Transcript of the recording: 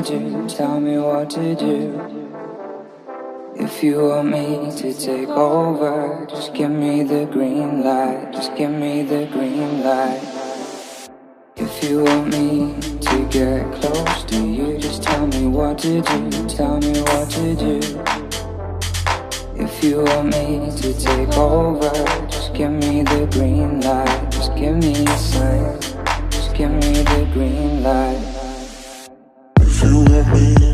do, tell me what to do. If you want me to take over, just give me the green light, just give me the green light. If you want me to get close to you, just tell me what to do, tell me what to do. If you want me to take over, just give me the green light, just give me a sign, just give me the green light. If you want me